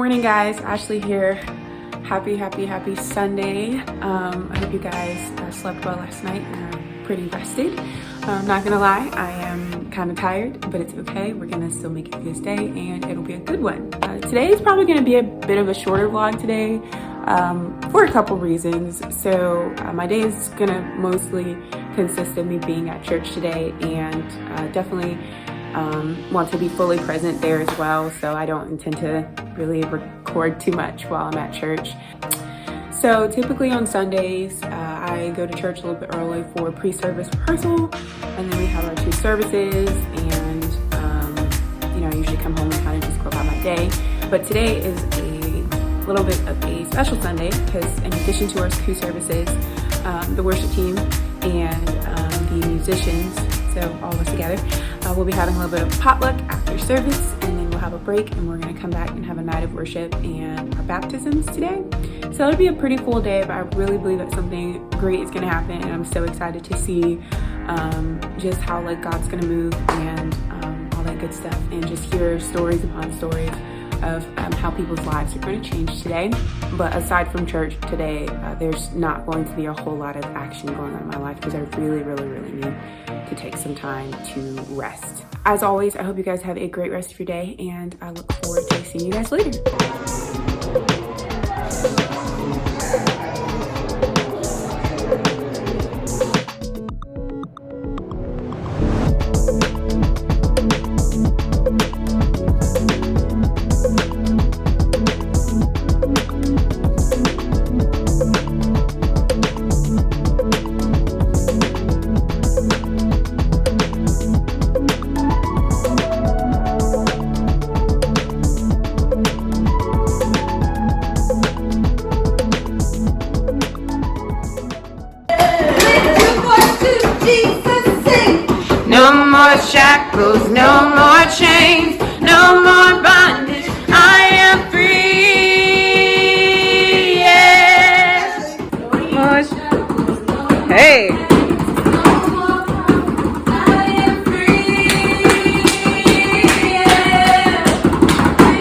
morning, guys. Ashley here. Happy Sunday. I hope you guys slept well last night and are pretty rested. I'm not gonna lie, I am kind of tired, but it's okay. We're gonna still make it through this day and it'll be a good one. Today is probably gonna be a bit of a shorter vlog today for a couple reasons. So my day is gonna mostly consist of me being at church today and definitely want to be fully present there as well, so I don't intend to really record too much while I'm at church. So typically on Sundays, I go to church a little bit early for pre-service rehearsal, and then we have our two services, and I usually come home and kind of just go about my day. But today is a little bit of a special Sunday because in addition to our two services, the worship team and the musicians, so all of us together, we'll be having a little bit of potluck after service, and then we'll have a break and we're going to come back and have a night of worship and our baptisms today. So it'll be a pretty full day, but I really believe that something great is going to happen, and I'm so excited to see just how God's going to move and all that good stuff, and just hear stories upon stories of how people's lives are going to change today. But aside from church today, there's not going to be a whole lot of action going on in my life because I really need to take some time to rest. As always, I hope you guys have a great rest of your day, and I look forward to seeing you guys later. No more shackles, no more chains, no more bondage, I am free, yes. Hey. I am free, yes.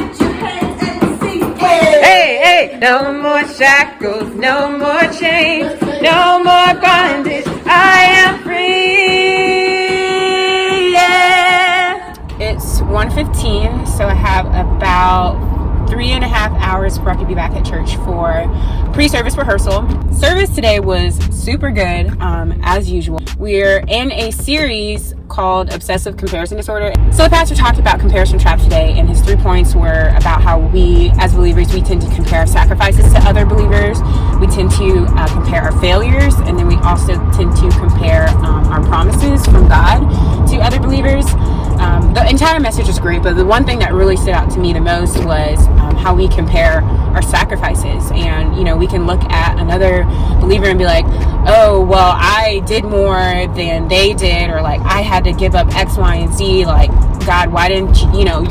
Put your hands and sing, hey. No more shackles, no more chains, no more bondage, I am free. It's 1:15, so I have about 3.5 hours before I could be back at church for pre-service rehearsal. Service today was super good, as usual. We're in a series called Obsessive Comparison Disorder. So the pastor talked about comparison trap today, and his 3 points were about how we, as believers, we tend to compare our sacrifices to other believers. We tend to compare our failures, and then we also tend to compare our promises from God to other believers. The entire message was great, but the one thing that really stood out to me the most was how we compare our sacrifices. And, we can look at another believer and be like, oh, well, I did more than they did, or I had to give up X, Y, and Z. God, why didn't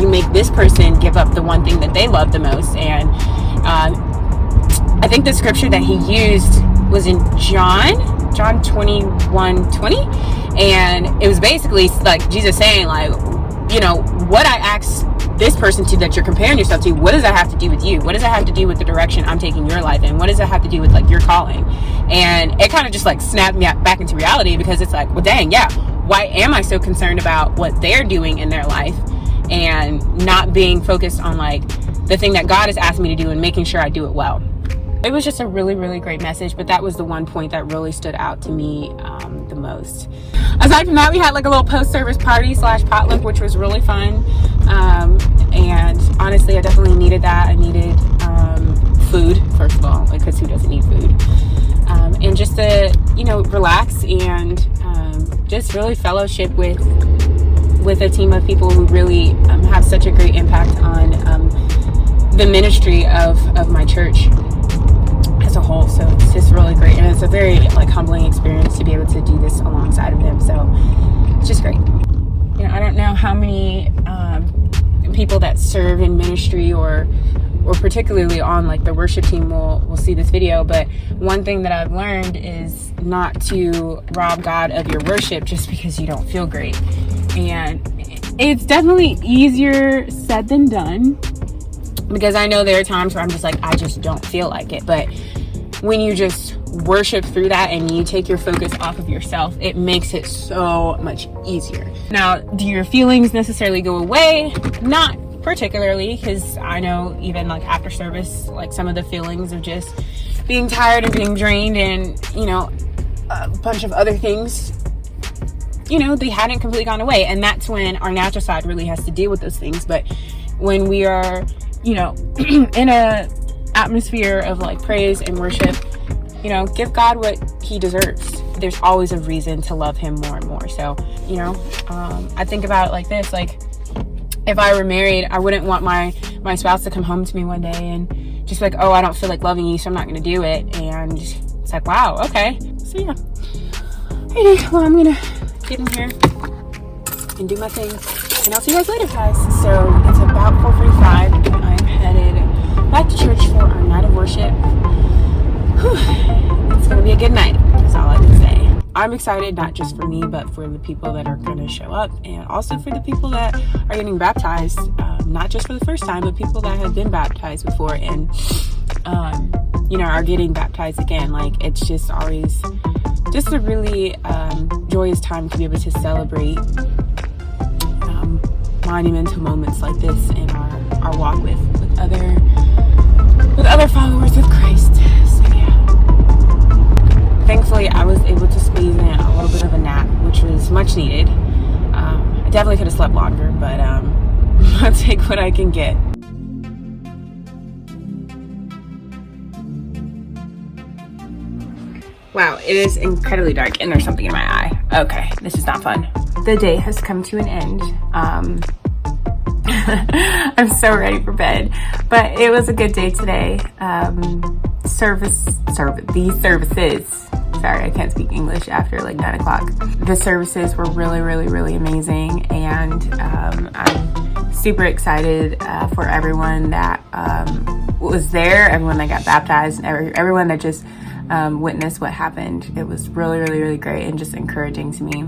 you make this person give up the one thing that they love the most? And I think the scripture that he used was in John 21:20, and it was basically Jesus saying what I asked this person to that you're comparing yourself to, what does that have to do with you? What does that have to do with the direction I'm taking your life in? What does that have to do with your calling? And it kind of just snapped me back into reality, because it's well, dang, yeah, why am I so concerned about what they're doing in their life and not being focused on the thing that God has asked me to do and making sure I do it well? It was just a really great message, but that was the one point that really stood out to me the most. Aside from that, we had a little post-service party / potluck, which was really fun. And honestly, I definitely needed that. I needed food, first of all, because who doesn't need food? And just to, relax and just really fellowship with a team of people who really have such a great impact on the ministry of my church as a whole. So it's just really great, and it's a very humbling experience to be able to do this alongside of them. So it's just great. I don't know how many people that serve in ministry or particularly on the worship team will see this video, but one thing that I've learned is not to rob God of your worship just because you don't feel great. And it's definitely easier said than done. because I know there are times where I'm just like, I just don't feel like it. But when you just worship through that and you take your focus off of yourself, it makes it so much easier. Now, do your feelings necessarily go away? Not particularly, because I know even like after service, like some of the feelings of just being tired and being drained and, you know, a bunch of other things, you know, they hadn't completely gone away. And that's when our natural side really has to deal with those things. But when we are, you know, in a atmosphere of like praise and worship, you know, give God what he deserves. There's always a reason to love him more and more. So, you know, I think about it like this, like if I were married, I wouldn't want my spouse to come home to me one day and just like, oh, I don't feel like loving you, so I'm not going to do it. And it's like, wow, okay. So yeah. Alrighty, well, I'm going to get in here and do my thing. And I'll see you guys later, guys. So it's about 4:45 and I'm headed back to church for our night of worship. Whew. It's going to be a good night. That's all I can say. I'm excited, not just for me, but for the people that are going to show up, and also for the people that are getting baptized, not just for the first time, but people that have been baptized before and, you know, are getting baptized again. Like, it's just always just a really joyous time to be able to celebrate monumental moments like this in our walk with other followers of Christ. So yeah. Thankfully, I was able to squeeze in a little bit of a nap, which was much needed. I definitely could have slept longer, but I'll take what I can get. Wow, it is incredibly dark and there's something in my eye. Okay, this is not fun. The day has come to an end. I'm so ready for bed, but it was a good day today. These services, sorry, I can't speak English after like 9 o'clock. The services were really, really, really amazing. And I'm super excited for everyone that was there, everyone that got baptized, and everyone that just witnessed what happened. It was really, really, really great and just encouraging to me.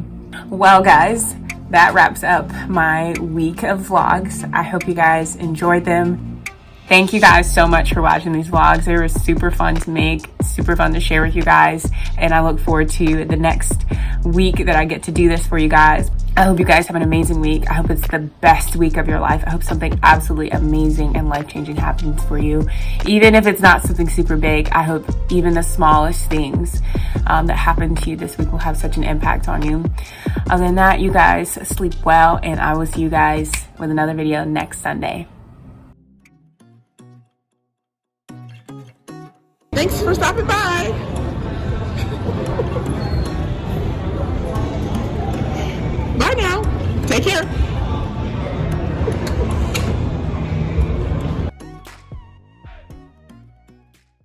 Well, guys, that wraps up my week of vlogs. I hope you guys enjoyed them. Thank you guys so much for watching these vlogs. They were super fun to make, super fun to share with you guys. And I look forward to the next week that I get to do this for you guys. I hope you guys have an amazing week. I hope it's the best week of your life. I hope something absolutely amazing and life-changing happens for you. Even if it's not something super big, I hope even the smallest things that happen to you this week will have such an impact on you. Other than that, you guys sleep well, and I will see you guys with another video next Sunday. Thanks for stopping by.